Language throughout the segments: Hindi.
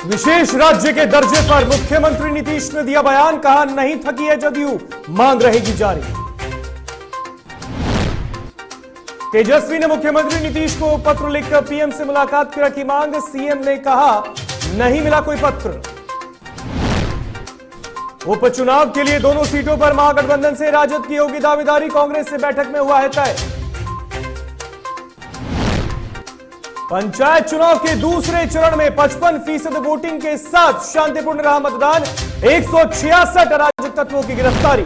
विशेष राज्य के दर्जे पर मुख्यमंत्री नीतीश ने दिया बयान, कहा नहीं थकी है जदयू, मांग रहेगी जारी। तेजस्वी ने मुख्यमंत्री नीतीश को पत्र लिखकर पीएम से मुलाकात की रखी मांग, सीएम ने कहा नहीं मिला कोई पत्र। उपचुनाव के लिए दोनों सीटों पर महागठबंधन से राजद की होगी दावेदारी, कांग्रेस से बैठक में हुआ है तय। पंचायत चुनाव के दूसरे चरण में 55% वोटिंग के साथ शांतिपूर्ण रहा मतदान, 166 अराजक तत्वों की गिरफ्तारी।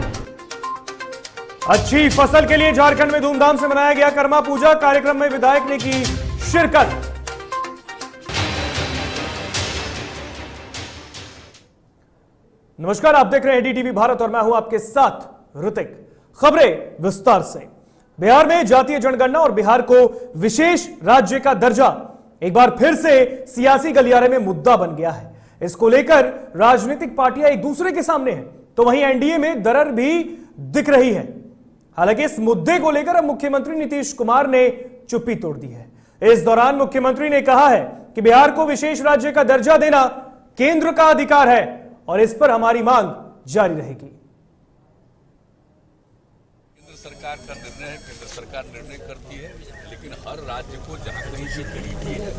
अच्छी फसल के लिए झारखंड में धूमधाम से मनाया गया कर्मा पूजा, कार्यक्रम में विधायक ने की शिरकत। नमस्कार, आप देख रहे हैं एडीटीवी भारत और मैं हूं आपके साथ ऋतिक। खबरें विस्तार से। बिहार में जातीय जनगणना और बिहार को विशेष राज्य का दर्जा एक बार फिर से सियासी गलियारे में मुद्दा बन गया है। इसको लेकर राजनीतिक पार्टियां एक दूसरे के सामने हैं, तो वहीं एनडीए में दरार भी दिख रही है। हालांकि इस मुद्दे को लेकर अब मुख्यमंत्री नीतीश कुमार ने चुप्पी तोड़ दी है। इस दौरान मुख्यमंत्री ने कहा है कि बिहार को विशेष राज्य का दर्जा देना केंद्र का अधिकार है और इस पर हमारी मांग जारी रहेगी। सरकार का निर्णय है, केंद्र सरकार निर्णय करती है, लेकिन हर राज्य को जहाँ कहीं से गरीबी है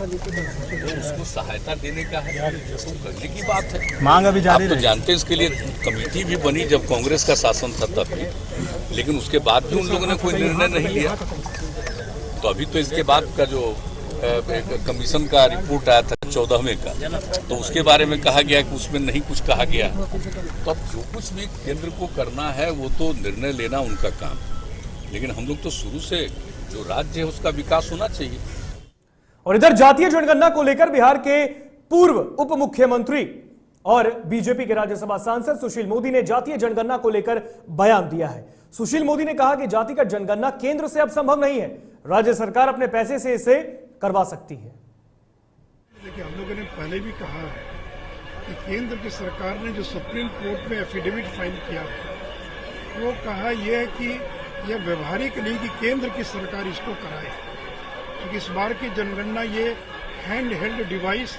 तो उसको सहायता देने का है, तो करने की बात है। मांग अभी जारी आप तो जानते हैं, इसके लिए कमेटी भी बनी जब कांग्रेस का शासन था तब भी, लेकिन उसके बाद भी उन लोगों ने कोई निर्णय नहीं लिया। तो अभी तो इसके बाद का जो कमीशन का रिपोर्ट आया था 14वें का, तो उसके बारे में कहा गया कि उसमें नहीं कुछ कहा गया। तो अब जो कुछ भी केंद्र को करना है वो तो निर्णय लेना उनका काम, लेकिन हम लोग तो शुरू से जो राज्य है उसका विकास होना चाहिए। और इधर जातीय जनगणना को लेकर बिहार के पूर्व उप मुख्यमंत्री और बीजेपी के राज्यसभा सांसद सुशील मोदी ने जातीय जनगणना को लेकर बयान दिया है। सुशील मोदी ने कहा कि जातिगत जनगणना केंद्र से अब संभव नहीं है, राज्य सरकार अपने पैसे से इसे करवा सकती है। देखिए, हम लोगों ने पहले भी कहा है कि केंद्र की सरकार ने जो सुप्रीम कोर्ट में एफिडेविट फाइल किया है वो कहा यह है कि यह व्यवहारिक नहीं कि केंद्र की सरकार इसको कराए, क्योंकि इस बार की जनगणना ये हैंड हेल्ड डिवाइस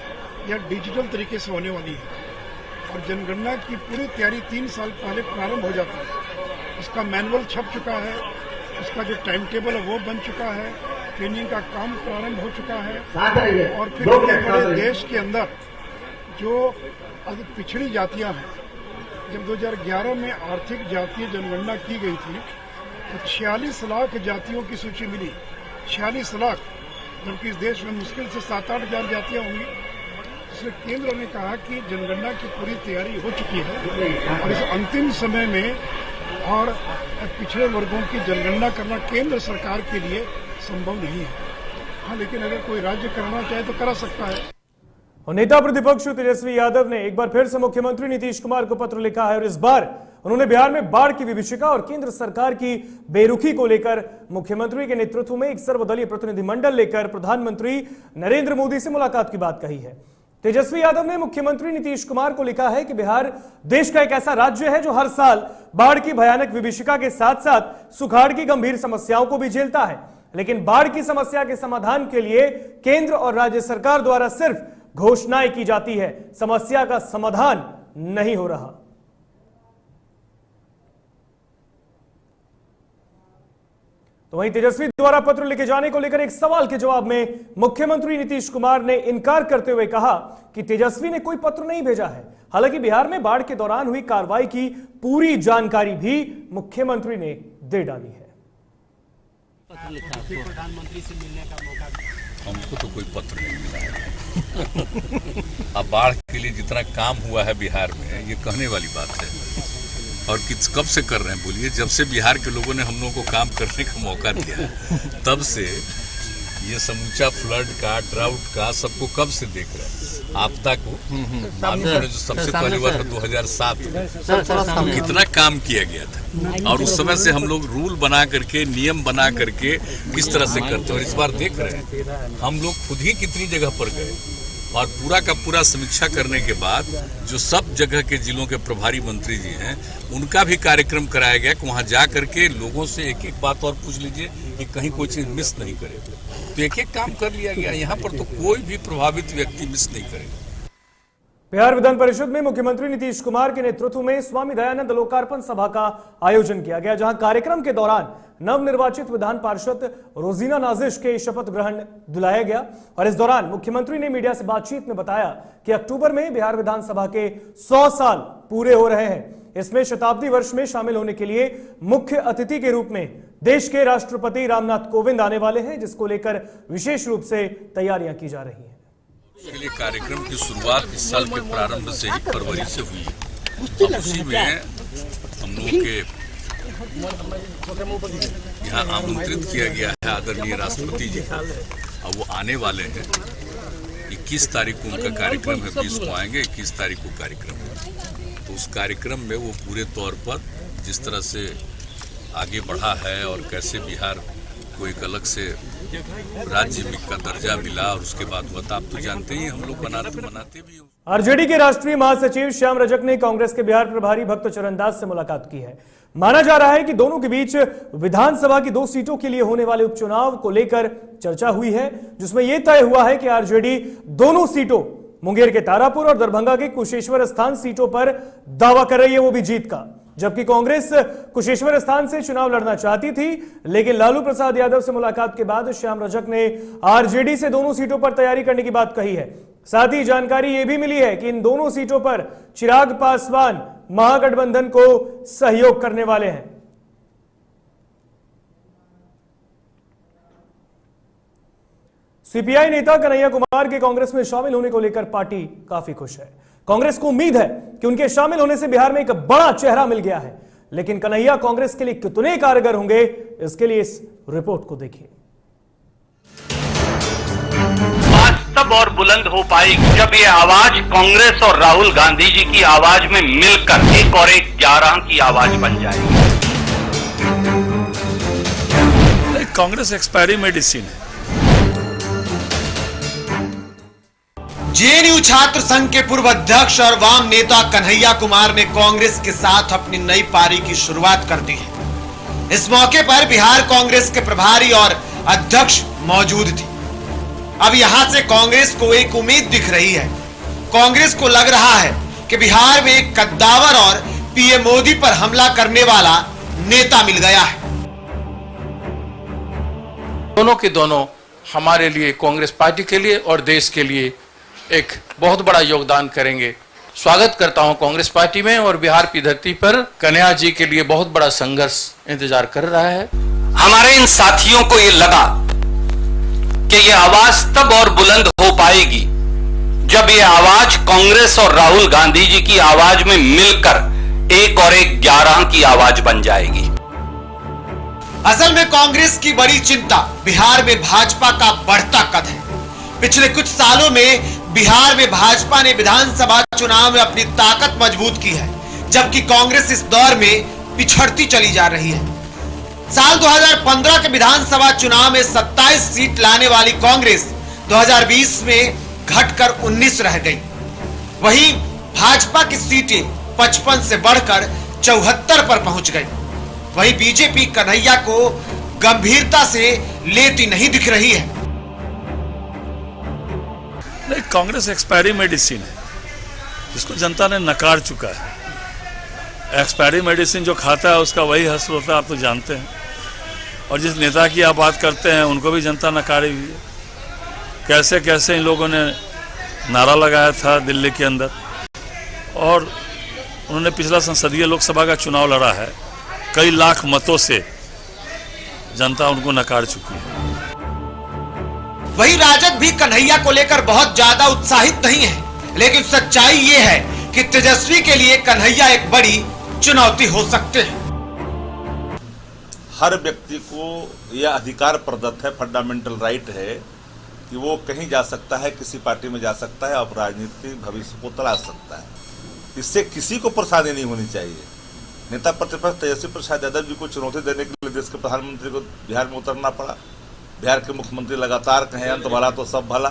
या डिजिटल तरीके से होने वाली है और जनगणना की पूरी तैयारी 3 साल पहले प्रारंभ हो जाती है। इसका मैनुअल छप चुका है, इसका जो टाइम टेबल है वो बन चुका है, ट्रेनिंग का काम प्रारंभ हो चुका है और फिर पूरे देश के अंदर जो पिछड़ी जातियां हैं, जब 2011 में आर्थिक जातीय जनगणना की गई थी तो 46 लाख जातियों की सूची मिली। 46 लाख, जबकि इस देश में मुश्किल से 7-8 हजार जातियां होंगी। इसलिए केंद्र ने कहा कि जनगणना की पूरी तैयारी हो चुकी है और इस अंतिम समय में और पिछड़े वर्गों की जनगणना करना केंद्र सरकार के लिए संभव नहीं है। हाँ, लेकिन अगर कोई राज्य करना चाहे तो करा सकता है। और नेता प्रतिपक्ष तेजस्वी यादव ने एक बार फिर से मुख्यमंत्री नीतीश कुमार को पत्र लिखा है और इस बार उन्होंने बिहार में बाढ़ की विभीषिका और केंद्र सरकार की बेरुखी को लेकर मुख्यमंत्री के नेतृत्व में एक सर्वदलीय प्रतिनिधिमंडल लेकर प्रधानमंत्री नरेंद्र मोदी से मुलाकात की बात कही है। तेजस्वी यादव ने मुख्यमंत्री नीतीश कुमार को लिखा है कि बिहार देश का एक ऐसा राज्य है जो हर साल बाढ़ की भयानक विभीषिका के साथ साथ सुखाड़ की गंभीर समस्याओं को भी झेलता है, लेकिन बाढ़ की समस्या के समाधान के लिए केंद्र और राज्य सरकार द्वारा सिर्फ घोषणाएं की जाती है, समस्या का समाधान नहीं हो रहा। तो वहीं तेजस्वी द्वारा पत्र लिखे जाने को लेकर एक सवाल के जवाब में मुख्यमंत्री नीतीश कुमार ने इनकार करते हुए कहा कि तेजस्वी ने कोई पत्र नहीं भेजा है। हालांकि बिहार में बाढ़ के दौरान हुई कार्रवाई की पूरी जानकारी भी मुख्यमंत्री ने दे डाली है। प्रधानमंत्री से मिलने का मौका हमको तो कोई पत्र नहीं मिला है। अब बाढ़ के लिए जितना काम हुआ है बिहार में, ये कहने वाली बात है। और कब से कर रहे हैं बोलिए? जब से बिहार के लोगों ने हम लोगों को काम करने का मौका दिया है तब से ये समूचा फ्लड का, ड्राउट का, सबको कब से देख रहे हैं। आपदा को मालूम है, जो सबसे पहले हुआ था 2007 में, तो कितना काम किया गया था और उस समय से हम लोग रूल बना करके, नियम बना करके किस तरह से करते हैं। और इस बार देख रहे हैं हम लोग खुद ही कितनी जगह पर गए और पूरा का पूरा समीक्षा करने के बाद जो सब जगह के जिलों के प्रभारी मंत्री जी हैं उनका भी कार्यक्रम कराया गया कि वहाँ जा करके लोगों से एक एक बात और पूछ लीजिए कि कहीं कोई चीज़ मिस नहीं करे। तो एक एक काम कर लिया गया। यहाँ पर तो कोई भी प्रभावित व्यक्ति मिस नहीं करेगा। बिहार विधान परिषद में मुख्यमंत्री नीतीश कुमार के नेतृत्व में स्वामी दयानंद लोकार्पण सभा का आयोजन किया गया, जहां कार्यक्रम के दौरान नवनिर्वाचित विधान पार्षद रोजीना नाजिश के शपथ ग्रहण दिलाया गया। और इस दौरान मुख्यमंत्री ने मीडिया से बातचीत में बताया कि अक्टूबर में बिहार विधानसभा के 100 साल पूरे हो रहे हैं। इसमें शताब्दी वर्ष में शामिल होने के लिए मुख्य अतिथि के रूप में देश के राष्ट्रपति रामनाथ कोविंद आने वाले हैं, जिसको लेकर विशेष रूप से तैयारियां की जा रही हैं। इसके लिए कार्यक्रम की शुरुआत इस साल के प्रारंभ से ही फरवरी से हुई है। अब उसी में हम लोगों के यहाँ आमंत्रित किया गया है आदरणीय राष्ट्रपति जी को। अब वो आने वाले हैं। 21 तारीख को उनका कार्यक्रम है, 20 को आएंगे, 21 तारीख को कार्यक्रम है। तो उस कार्यक्रम में वो पूरे तौर पर जिस तरह से आगे बढ़ा है और कैसे बिहार को एक अलग से राज्य का दर्जा मिला और उसके बाद हुआ, आप तो जानते ही, हम लोग मनाते भी। आरजेडी के राष्ट्रीय महासचिव श्याम रजक ने कांग्रेस के बिहार प्रभारी भक्त चरण दास से मुलाकात की है। माना जा रहा है कि दोनों के बीच विधानसभा की 2 सीटों के लिए होने वाले उपचुनाव को लेकर चर्चा हुई है, जिसमें यह तय हुआ है कि आरजेडी दोनों सीटों मुंगेर के तारापुर और दरभंगा के कुशेश्वर स्थान सीटों पर दावा कर रही है, वो भी जीत का। जबकि कांग्रेस कुशेश्वर स्थान से चुनाव लड़ना चाहती थी, लेकिन लालू प्रसाद यादव से मुलाकात के बाद श्याम रजक ने आरजेडी से दोनों सीटों पर तैयारी करने की बात कही है। साथ ही जानकारी यह भी मिली है कि इन दोनों सीटों पर चिराग पासवान महागठबंधन को सहयोग करने वाले हैं। सीपीआई नेता कन्हैया कुमार के कांग्रेस में शामिल होने को लेकर पार्टी काफी खुश है। कांग्रेस को उम्मीद है कि उनके शामिल होने से बिहार में एक बड़ा चेहरा मिल गया है, लेकिन कन्हैया कांग्रेस के लिए कितने कारगर होंगे, इसके लिए इस रिपोर्ट को देखिए। आवाज तब और बुलंद हो पाएगी जब ये आवाज कांग्रेस और राहुल गांधी जी की आवाज में मिलकर एक और एक 11 की आवाज बन जाएगी। कांग्रेस एक्सपायरी मेडिसिन है। जेएनयू छात्र संघ के पूर्व अध्यक्ष और वाम नेता कन्हैया कुमार ने कांग्रेस के साथ अपनी नई पारी की शुरुआत कर दी है। इस मौके पर बिहार कांग्रेस के प्रभारी और अध्यक्ष मौजूद थे। अब यहां से कांग्रेस को एक उम्मीद दिख रही है। कांग्रेस को लग रहा है कि बिहार में एक कद्दावर और पीएम मोदी पर हमला करने वाला नेता मिल गया है। दोनों के दोनों हमारे लिए, कांग्रेस पार्टी के लिए और देश के लिए एक बहुत बड़ा योगदान करेंगे। स्वागत करता हूं कांग्रेस पार्टी में, और बिहार की धरती पर कन्हैया जी के लिए बहुत बड़ा संघर्ष इंतजार कर रहा है। हमारे इन साथियों को ये लगा कि ये आवाज तब और बुलंद हो पाएगी जब ये आवाज कांग्रेस और राहुल गांधी जी की आवाज में मिलकर एक और एक 11 की आवाज बन जाएगी। असल में कांग्रेस की बड़ी चिंता बिहार में भाजपा का बढ़ता कद है। पिछले कुछ सालों में बिहार में भाजपा ने विधानसभा चुनाव में अपनी ताकत मजबूत की है, जबकि कांग्रेस इस दौर में पिछड़ती चली जा रही है। साल 2015 के विधानसभा चुनाव में 27 सीट लाने वाली कांग्रेस 2020 में घटकर 19 रह गई। वहीं भाजपा की सीटें 55 से बढ़कर 74 पर पहुंच गई। वहीं बीजेपी कन्हैया को गंभीरता से लेती नहीं दिख रही है। नहीं, कांग्रेस एक्सपायरी मेडिसिन है, जिसको जनता ने नकार चुका है। एक्सपायरी मेडिसिन जो खाता है उसका वही हश्र होता है, आप तो जानते हैं। और जिस नेता की आप बात करते हैं उनको भी जनता नकारी हुई है। कैसे कैसे इन लोगों ने नारा लगाया था दिल्ली के अंदर, और उन्होंने पिछला संसदीय लोकसभा का चुनाव लड़ा है। कई लाख मतों से जनता उनको नकार चुकी है। वही राजद भी कन्हैया को लेकर बहुत ज्यादा उत्साहित नहीं है, लेकिन सच्चाई ये है कि तेजस्वी के लिए कन्हैया एक बड़ी चुनौती हो सकते हैं। हर व्यक्ति को यह अधिकार प्रदत्त है, फंडामेंटल राइट है कि वो कहीं जा सकता है, किसी पार्टी में जा सकता है और राजनीतिक भविष्य को तलाश सकता है। इससे किसी को परेशानी नहीं होनी चाहिए। नेता प्रतिपक्ष तेजस्वी प्रसाद यादव जी को चुनौती देने के लिए देश के प्रधानमंत्री को बिहार में उतरना पड़ा। बिहार के मुख्यमंत्री लगातार कहें अंत भला तो सब भला,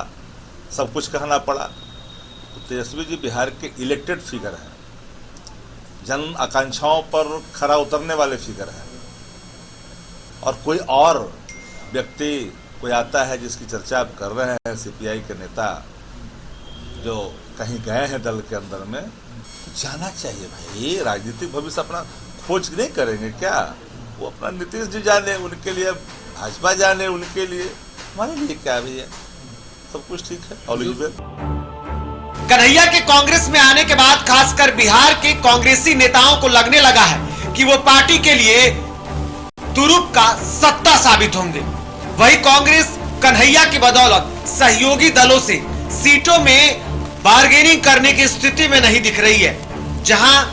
सब कुछ कहना पड़ा। तो तेजस्वी जी बिहार के इलेक्टेड फिगर हैं, जन आकांक्षाओं पर खरा उतरने वाले फिगर हैं। और कोई और व्यक्ति कोई आता है जिसकी चर्चा आप कर रहे हैं, सीपीआई के नेता जो कहीं गए हैं दल के अंदर में, जाना चाहिए भाई। राजनीतिक भविष्य अपना खोज नहीं करेंगे क्या? वो अपना नीतीश जी जाने, उनके लिए भाजपा जाने, उनके लिए, हमारे लिए क्या भैया, सब कुछ ठीक है। All is well. कन्हैया के कांग्रेस में आने के बाद खासकर बिहार के कांग्रेसी नेताओं को लगने लगा है कि वो पार्टी के लिए तुरुप का सत्ता साबित होंगे। वही कांग्रेस कन्हैया की बदौलत सहयोगी दलों से सीटों में बार्गेनिंग करने की स्थिति में नहीं दिख रही है। जहां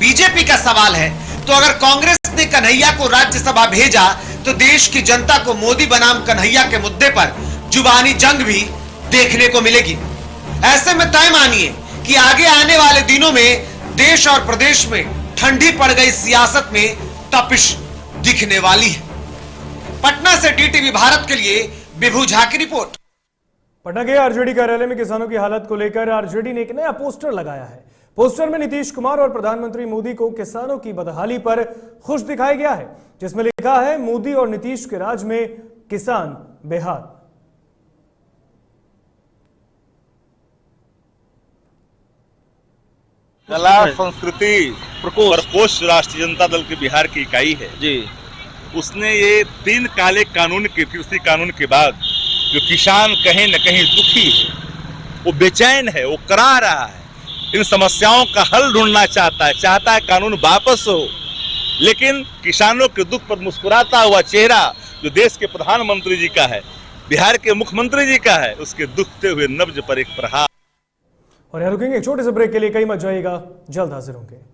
बीजेपी का सवाल है, तो अगर कांग्रेस ने कन्हैया को राज्यसभा भेजा तो देश की जनता को मोदी बनाम कन्हैया के मुद्दे पर जुबानी जंग भी देखने को मिलेगी। ऐसे में तय मानिए कि आगे आने वाले दिनों में देश और प्रदेश में ठंडी पड़ गई सियासत में तपिश दिखने वाली है। पटना से डीटीवी भारत के लिए विभू झा की रिपोर्ट। पटना के आरजेडी कार्यालय में किसानों की हालत को लेकर आरजेडी ने एक नया पोस्टर लगाया है। पोस्टर में नीतीश कुमार और प्रधानमंत्री मोदी को किसानों की बदहाली पर खुश दिखाया गया है, जिसमें लिखा है, मोदी और नीतीश के राज में किसान बेहाल। कला संस्कृति प्रकोष्ठ राष्ट्रीय जनता दल की बिहार की इकाई है जी। उसने ये 3 काले कानून के कृषि कानून के बाद जो किसान कहीं न कहीं दुखी है, वो बेचैन है, वो करा रहा है, इन समस्याओं का हल ढूंढना चाहता है कानून वापस हो। लेकिन किसानों के दुख पर मुस्कुराता हुआ चेहरा जो देश के प्रधानमंत्री जी का है, बिहार के मुख्यमंत्री जी का है, उसके दुखते हुए नब्ज पर एक प्रहार। और यहाँ रुकेंगे एक छोटे से ब्रेक के लिए, कहीं मत जाइएगा, जल्द हाजिर होंगे।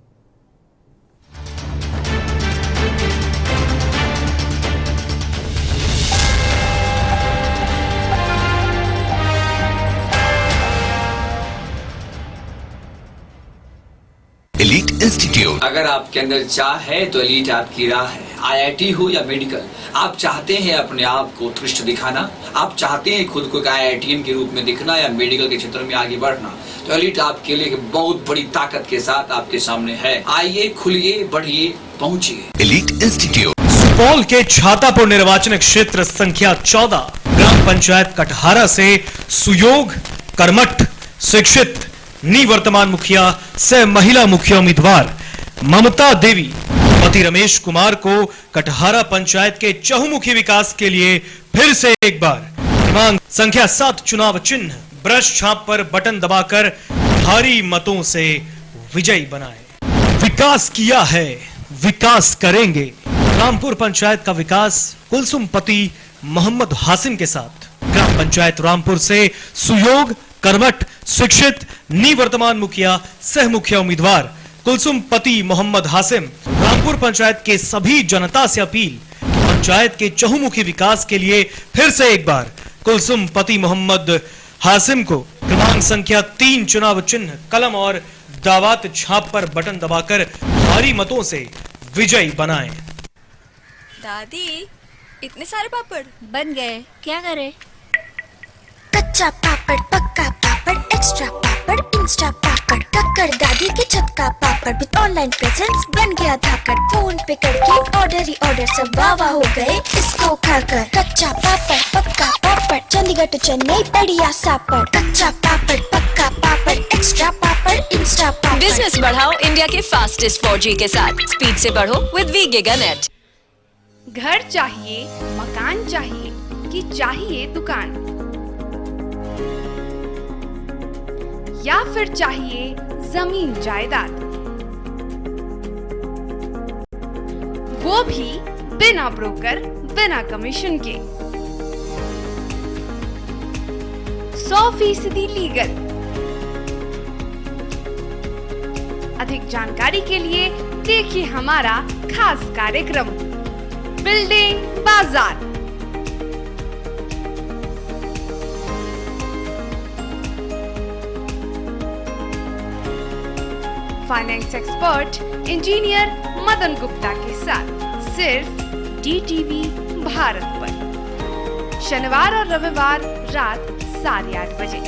Elite institute. अगर आपके अंदर चाह है तो एलीट आपकी राह है। आईआईटी हो या मेडिकल, आप चाहते हैं अपने आप को उत्कृष्ट दिखाना, आप चाहते हैं खुद को एक आईआईटीएन के रूप में दिखना या मेडिकल के क्षेत्र में आगे बढ़ना, तो एलीट आपके लिए एक बहुत बड़ी ताकत के साथ आपके सामने है। आइए, खुलिए, बढ़िए, पहुंचिए। Elite institute. सुपौल के छातापुर निर्वाचन क्षेत्र संख्या 14 ग्राम पंचायत कटहारा से सुयोग कर्मठ शिक्षित निवर्तमान मुखिया सह महिला मुखिया उम्मीदवार ममता देवी पति रमेश कुमार को कटहारा पंचायत के चहुमुखी विकास के लिए फिर से एक बार क्रमांक संख्या 7 चुनाव चिन्ह ब्रश छाप पर बटन दबाकर भारी मतों से विजयी बनाए। विकास किया है, विकास करेंगे। रामपुर पंचायत का विकास कुलसुम पति मोहम्मद हासिम के साथ। ग्राम पंचायत रामपुर से सुयोग कर्मठ शिक्षित निवर्तमान मुखिया सह मुखिया उम्मीदवार कुलसुम पति मोहम्मद हासिम। रामपुर पंचायत के सभी जनता से अपील, पंचायत के चहुमुखी विकास के लिए फिर से एक बार कुलसुम पति मोहम्मद हासिम को क्रमांक संख्या 3 चुनाव चिन्ह कलम और दावत छाप पर बटन दबाकर भारी मतों से विजयी बनाएं। दादी, इतने सारे पापड़ बन गए, क्या करें? कच्चा पापड़, पक्का पापड़, एक्स्ट्रा पापड़, इंस्टा पापड़, कक्कर दादी के छत का पापड़ विद ऑनलाइन प्रेजेंस बन गया धाकड़। फोन पे करके ऑर्डर ही ऑर्डर, सब वाह हो गए इसको खाकर। कच्चा पापड़, पक्का पापड़, चंडीगढ़ टू चेन्नई बढ़िया सापड़। कच्चा पापड़, पक्का पापड़, एक्स्ट्रा पापड़, इंस्टा पापड़। बिजनेस बढ़ाओ इंडिया के फास्टेस्ट 4G के साथ। स्पीड से बढ़ो विद वी गिगानेट। घर चाहिए, मकान चाहिए कि चाहिए दुकान, या फिर चाहिए जमीन जायदाद, वो भी बिना ब्रोकर, बिना कमीशन के, 100% लीगल। अधिक जानकारी के लिए देखिए हमारा खास कार्यक्रम बिल्डिंग बाजार। Finance expert engineer Madan Gupta के साथ सिर्फ डीटीवी भारत पर, शनिवार और रविवार रात 8:30 बजे।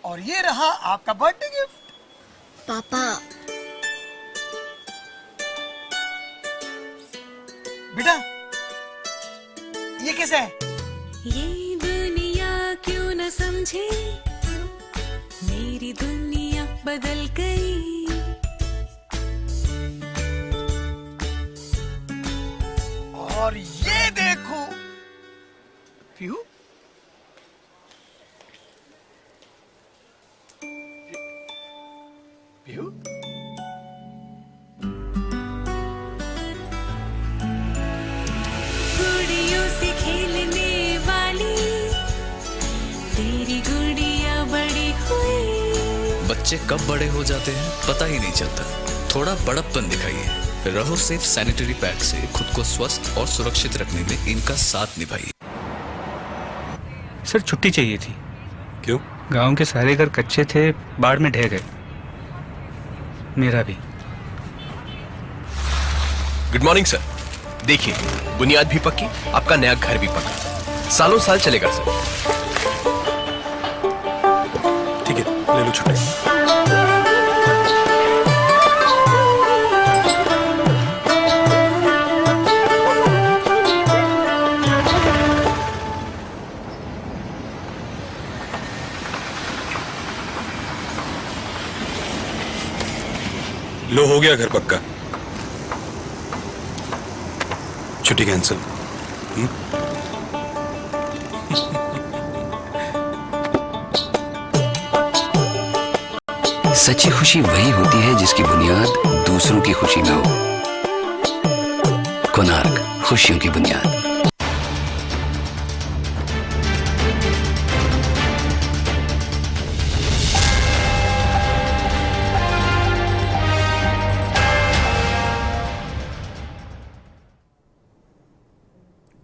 और ये रहा आपका बर्थडे गिफ्ट। पापा, बेटा ये कैसा है? ये दुनिया क्यों न समझे, मेरी दुनिया बदल गई। और ये देखो पीहू, पीहू गुड़ियों से खेलने वाली तेरी गुड़िया बड़ी हुई। बच्चे कब बड़े हो जाते हैं पता ही नहीं चलता। थोड़ा बड़प्पन दिखाइए। रहो सेफ सैनिटरी पैड से खुद को स्वस्थ और सुरक्षित रखने में इनका साथ निभाइए। सर छुट्टी चाहिए थी। क्यों? गांव के सारे घर कच्चे थे, बाढ़ में ढह गए, मेरा भी। Good morning sir. देखिए बुनियाद भी पक्की, आपका नया घर भी पक्का, सालों साल चलेगा सर। ठीक है ले लो छुट्टी। लो हो गया घर पक्का, छुट्टी कैंसिल। सच्ची खुशी वही होती है जिसकी बुनियाद दूसरों की खुशी में हो। कोणार्क, खुशियों की बुनियाद।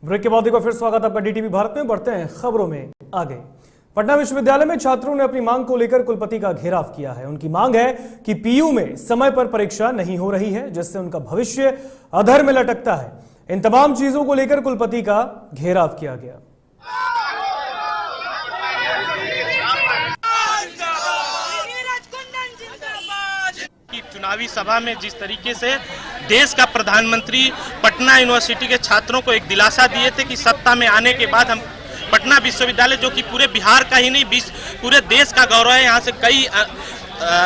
ब्रेक के बाद एक बार फिर स्वागत आपका डीटीवी भारत में। बढ़ते हैं खबरों में आगे। पटना विश्वविद्यालय में छात्रों ने अपनी मांग को लेकर कुलपति का घेराव किया है। उनकी मांग है कि पीयू में समय पर परीक्षा नहीं हो रही है, जिससे उनका भविष्य अधर में लटकता है। इन तमाम चीजों को लेकर कुलपति का घेराव किया गया। चुनावी सभा में जिस तरीके से देश का प्रधानमंत्री पटना यूनिवर्सिटी के छात्रों को एक दिलासा दिए थे कि सत्ता में आने के बाद हम पटना विश्वविद्यालय, जो कि पूरे बिहार का ही नहीं पूरे देश का गौरव है, यहाँ से कई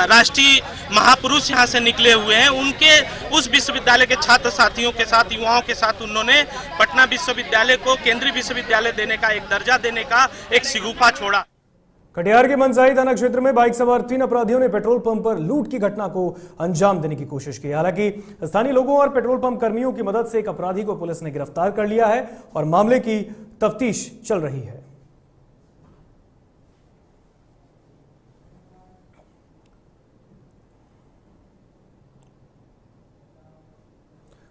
राष्ट्रीय महापुरुष यहाँ से निकले हुए हैं, उनके उस विश्वविद्यालय के छात्र साथियों के साथ, युवाओं के साथ उन्होंने पटना विश्वविद्यालय को केंद्रीय विश्वविद्यालय देने का, एक दर्जा देने का एक शिगुफा छोड़ा। कटिहार के मनसाही थाना क्षेत्र में बाइक सवार 3 अपराधियों ने पेट्रोल पंप पर लूट की घटना को अंजाम देने की कोशिश की। हालांकि स्थानीय लोगों और पेट्रोल पंप कर्मियों की मदद से एक अपराधी को पुलिस ने गिरफ्तार कर लिया है और मामले की तफ्तीश चल रही है।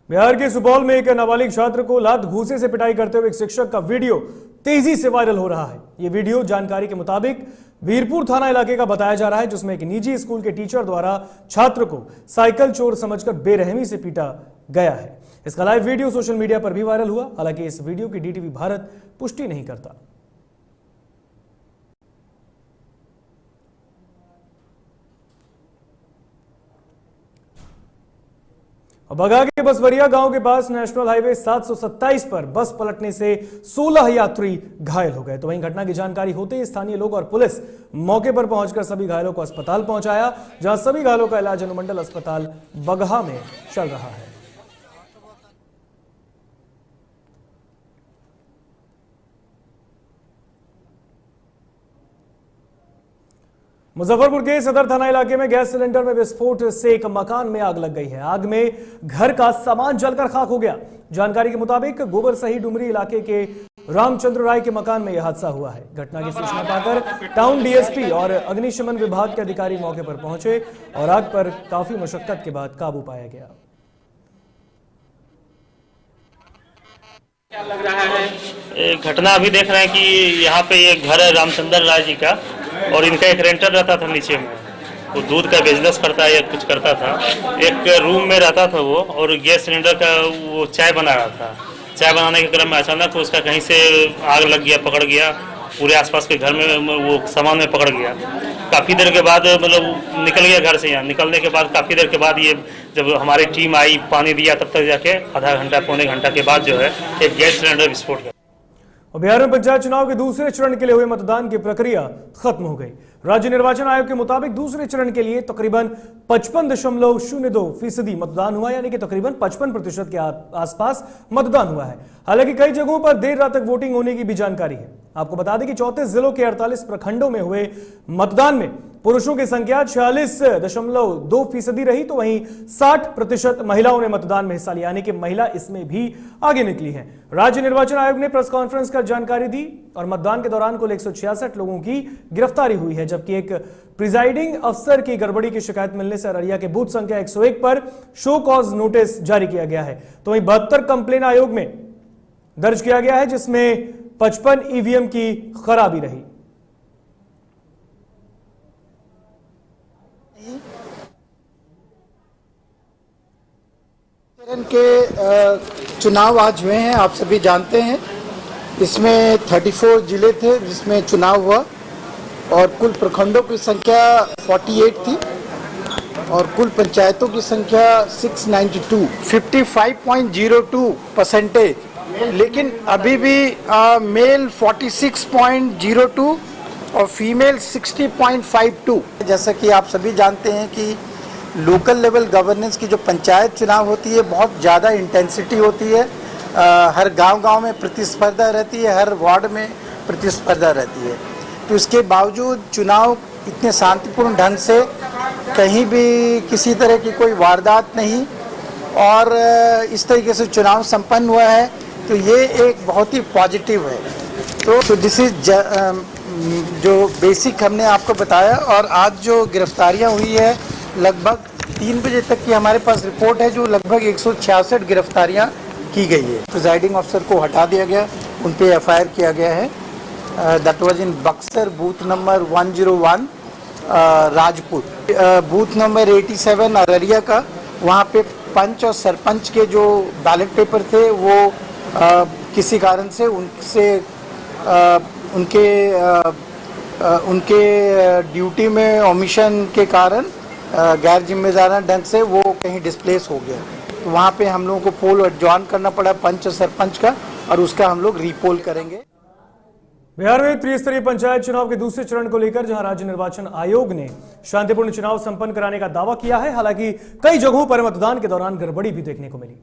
बिहार के सुपौल में एक नाबालिग छात्र को लात घूंसे से पिटाई करते हुए एक शिक्षक का वीडियो तेजी से वायरल हो रहा है। यह वीडियो जानकारी के मुताबिक वीरपुर थाना इलाके का बताया जा रहा है, जिसमें एक निजी स्कूल के टीचर द्वारा छात्र को साइकिल चोर समझकर बेरहमी से पीटा गया है। इसका लाइव वीडियो सोशल मीडिया पर भी वायरल हुआ। हालांकि इस वीडियो की डीटीवी भारत पुष्टि नहीं करता। बगा के बसवरिया गांव के पास नेशनल हाईवे 727 पर बस पलटने से 16 यात्री घायल हो गए। तो वहीं घटना की जानकारी होते ही स्थानीय लोग और पुलिस मौके पर पहुंचकर सभी घायलों को अस्पताल पहुंचाया, जहां सभी घायलों का इलाज अनुमंडल अस्पताल बगहा में चल रहा है। मुजफ्फरपुर के सदर थाना इलाके में गैस सिलेंडर में विस्फोट से एक मकान में आग लग गई है। आग में घर का सामान जलकर खाक हो गया। जानकारी के मुताबिक गोबर सही डुमरी इलाके के रामचंद्र राय के मकान में यह हादसा हुआ है। घटना की सूचना पाकर टाउन डीएसपी और अग्निशमन विभाग के अधिकारी मौके पर पहुंचे और आग पर काफी मशक्कत के बाद काबू पाया गया। क्या लग रहा है? घटना अभी देख रहे हैं कि यहाँ पे एक घर है रामचंद्र राय जी का, और इनका एक रेंटर रहता था नीचे में, वो दूध का बिजनेस करता है या कुछ करता था। एक रूम में रहता था वो, और गैस सिलेंडर का वो चाय बना रहा था। चाय बनाने के क्रम में अचानक उसका कहीं से आग लग गया, पकड़ गया, पूरे आसपास के घर में वो सामान में पकड़ गया। काफ़ी देर के बाद मतलब निकल गया घर से। यहाँ निकलने के बाद काफ़ी देर के बाद ये जब हमारी टीम आई, पानी दिया, तब तक जाके आधा घंटा पौने घंटा के बाद जो है एक गैस सिलेंडर विस्फोट हुआ। और बिहार में पंचायत चुनाव के दूसरे चरण के लिए हुए मतदान की प्रक्रिया खत्म हो गई। राज्य निर्वाचन आयोग के मुताबिक दूसरे चरण के लिए तकरीबन 55.02% मतदान हुआ, यानी कि तकरीबन 55% के आसपास मतदान हुआ है। हालांकि कई जगहों पर देर रात तक वोटिंग होने की भी जानकारी है। आपको बता दें कि 34 जिलों के 48 प्रखंडों में हुए मतदान में पुरुषों की संख्या 46.2% रही, तो वहीं 60% महिलाओं ने मतदान में हिस्सा लिया, यानी कि महिला इसमें भी आगे निकली है। राज्य निर्वाचन आयोग ने प्रेस कॉन्फ्रेंस कर जानकारी दी और मतदान के दौरान कुल 166 लोगों की गिरफ्तारी हुई है, जबकि एक प्रिजाइडिंग अफसर की गड़बड़ी की शिकायत मिलने से अररिया के बूथ संख्या 101 पर शो कॉज नोटिस जारी किया गया है। तो वहीं 72 कंप्लेन आयोग में दर्ज किया गया है, जिसमें 55 ईवीएम की खराबी रही। के चुनाव आज हुए हैं, आप सभी जानते हैं। इसमें 34 जिले थे जिसमें चुनाव हुआ और कुल प्रखंडों की संख्या 48 थी और कुल पंचायतों की संख्या 692, 55.02%। लेकिन अभी भी मेल 46.02 और फीमेल 60.52। जैसा कि आप सभी जानते हैं कि लोकल लेवल गवर्नेंस की जो पंचायत चुनाव होती है बहुत ज़्यादा इंटेंसिटी होती है। हर गांव-गांव में प्रतिस्पर्धा रहती है, हर वार्ड में प्रतिस्पर्धा रहती है। तो इसके बावजूद चुनाव इतने शांतिपूर्ण ढंग से कहीं भी किसी तरह की कोई वारदात नहीं और इस तरीके से चुनाव संपन्न हुआ है, तो ये एक बहुत ही पॉजिटिव है। तो दिस इज जो बेसिक हमने आपको बताया। और आज जो गिरफ्तारियां हुई है लगभग 3 बजे तक की हमारे पास रिपोर्ट है, जो लगभग 166 गिरफ्तारियां की गई है। प्रिजाइडिंग अफसर को हटा दिया गया, उन पे एफआईआर किया गया है। That was in Buxar, booth number 101 Rajpur, booth number 87 Araria का। वहाँ पे पंच और सरपंच के जो बैलेट पेपर थे वो किसी कारण से उनके ड्यूटी में ओमिशन के कारण गैर जिम्मेदाराना ढंग से वो कहीं डिस्प्लेस हो गया। तो वहाँ पे हम लोगों को पोल एडजॉर्न करना पड़ा पंच और सरपंच का, और उसका हम लोग रीपोल करेंगे। बिहार में त्रिस्तरीय पंचायत चुनाव के दूसरे चरण को लेकर जहां राज्य निर्वाचन आयोग ने शांतिपूर्ण चुनाव संपन्न कराने का दावा किया है, हालांकि कई जगहों पर मतदान के दौरान गड़बड़ी भी देखने को मिली।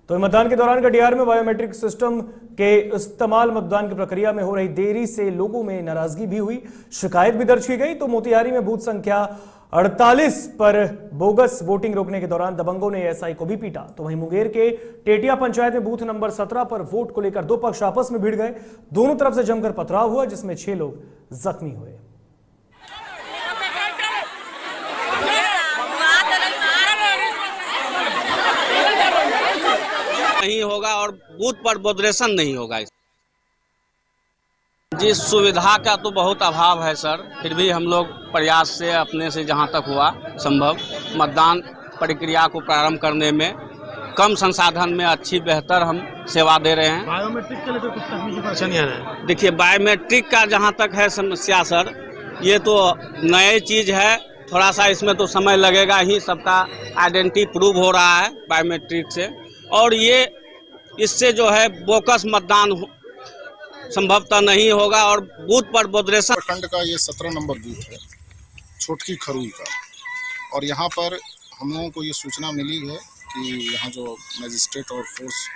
तो मतदान के दौरान कटिहार में बायोमेट्रिक सिस्टम के इस्तेमाल मतदान की प्रक्रिया में हो रही देरी से लोगों में नाराजगी भी हुई, शिकायत भी दर्ज की गई। तो मोतिहारी में बूथ संख्या 48 पर बोगस वोटिंग रोकने के दौरान दबंगों ने एसआई को भी पीटा। तो वहीं मुंगेर के टेटिया पंचायत में बूथ नंबर 17 पर वोट को लेकर दो पक्ष आपस में भिड़ गए। दोनों तरफ से जमकर पथराव हुआ, जिसमें 6 लोग जख्मी हुए। नहीं होगा और बूथ पर मॉडरेशन नहीं होगा। जी, सुविधा का तो बहुत अभाव है सर, फिर भी हम लोग प्रयास से अपने से जहां तक हुआ संभव मतदान प्रक्रिया को प्रारंभ करने में कम संसाधन में अच्छी बेहतर हम सेवा दे रहे हैं। बायोमेट्रिक के लिए तो कुछ तकनीकी परेशानियां हैं। देखिए, बायोमेट्रिक का जहां तक है समस्या सर, ये तो नई चीज है, थोड़ा सा इसमें तो समय लगेगा ही। सबका आइडेंटिटी प्रूव हो रहा है बायोमेट्रिक से, और ये इससे जो है बोकस मतदान संभवतः नहीं होगा और बूथ पर मॉडरेशन। प्रखंड का ये 17 नंबर बूथ है, छोटकी खरुई का, और यहाँ पर हम लोगों को ये सूचना मिली है कि यहाँ जो मजिस्ट्रेट और फोर्स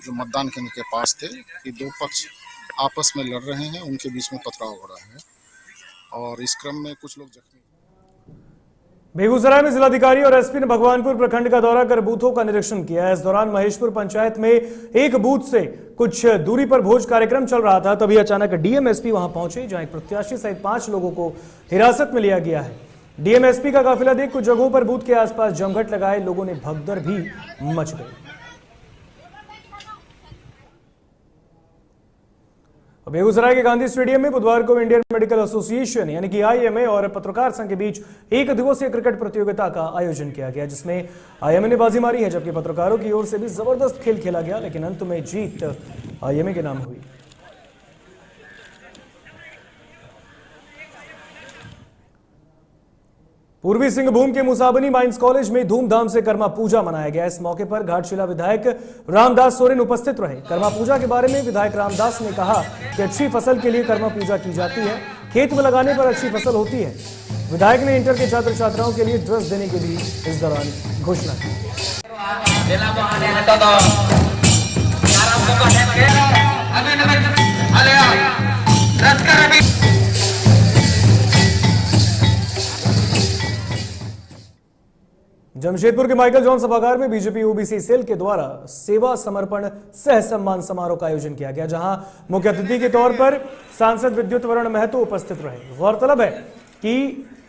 जो मतदान केंद्र के पास थे कि दो पक्ष आपस में लड़ रहे हैं, उनके बीच में पथराव हो रहा है और इस क्रम में कुछ लोग जख्मी। बेगूसराय में जिलाधिकारी और एसपी ने भगवानपुर प्रखंड का दौरा कर बूथों का निरीक्षण किया। इस दौरान महेशपुर पंचायत में एक बूथ से कुछ दूरी पर भोज कार्यक्रम चल रहा था, तभी अचानक डीएम एसपी वहां पहुंचे, जहां एक प्रत्याशी सहित 5 लोगों को हिरासत में लिया गया है। डीएम एसपी का काफिला देख कुछ जगहों पर बूथ के आसपास जमघट लगाए लोगों ने भगदड़ भी मच गई। बेगूसराय के गांधी स्टेडियम में बुधवार को इंडियन मेडिकल एसोसिएशन यानी कि आईएमए और पत्रकार संघ के बीच एक दिवसीय क्रिकेट प्रतियोगिता का आयोजन किया गया, जिसमें आईएमए ने बाजी मारी है, जबकि पत्रकारों की ओर से भी जबरदस्त खेल खेला गया, लेकिन अंत में जीत आईएमए के नाम हुई। पूर्वी सिंहभूम के मुसाबनी माइंस कॉलेज में धूमधाम से कर्मा पूजा मनाया गया। इस मौके पर घाटशिला विधायक रामदास सोरेन उपस्थित रहे। कर्मा पूजा के बारे में विधायक रामदास ने कहा कि अच्छी फसल के लिए कर्मा पूजा की जाती है, खेत में लगाने पर अच्छी फसल होती है। विधायक ने इंटर के छात्र छात्राओं के लिए ड्रेस देने की भी इस दौरान घोषणा की। जमशेदपुर के माइकल जॉन सभागार में बीजेपी ओबीसी सेल के द्वारा सेवा समर्पण सह सम्मान समारोह का आयोजन किया गया, जहां मुख्य अतिथि के तौर पर सांसद विद्युत वरण महतो उपस्थित रहे। गौरतलब है कि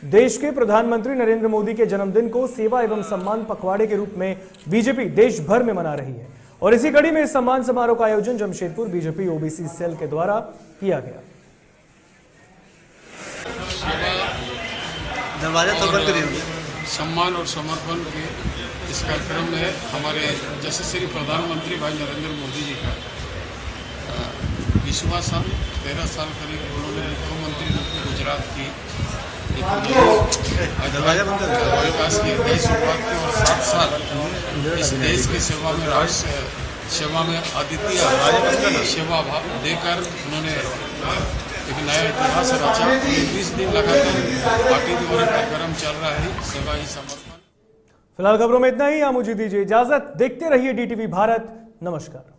देश के प्रधानमंत्री नरेंद्र मोदी के जन्मदिन को सेवा एवं सम्मान पखवाड़े के रूप में बीजेपी देश भर में मना रही है और इसी कड़ी में इस सम्मान समारोह का आयोजन जमशेदपुर बीजेपी ओबीसी सेल के द्वारा किया गया। सम्मान और समर्पण के इस कार्यक्रम में हमारे यशस्वी प्रधानमंत्री भाई नरेंद्र मोदी जी का 20वां साल 13 साल करीब उन्होंने मुख्यमंत्री रूप में गुजरात की विकास की नई शुरुआत की और 7 साल इस देश की सेवा में राष्ट्र सेवा में अद्वितीय सेवा भाव देकर उन्होंने एक नया इतिहास रचा। 20 दिन लगातार पार्टी द्वारा कार्यक्रम चल रहा है, सेवा ही समर्पण। फिलहाल खबरों में इतना ही। आप मुझे दीजिए इजाजत। देखते रहिए डीटीवी भारत। नमस्कार।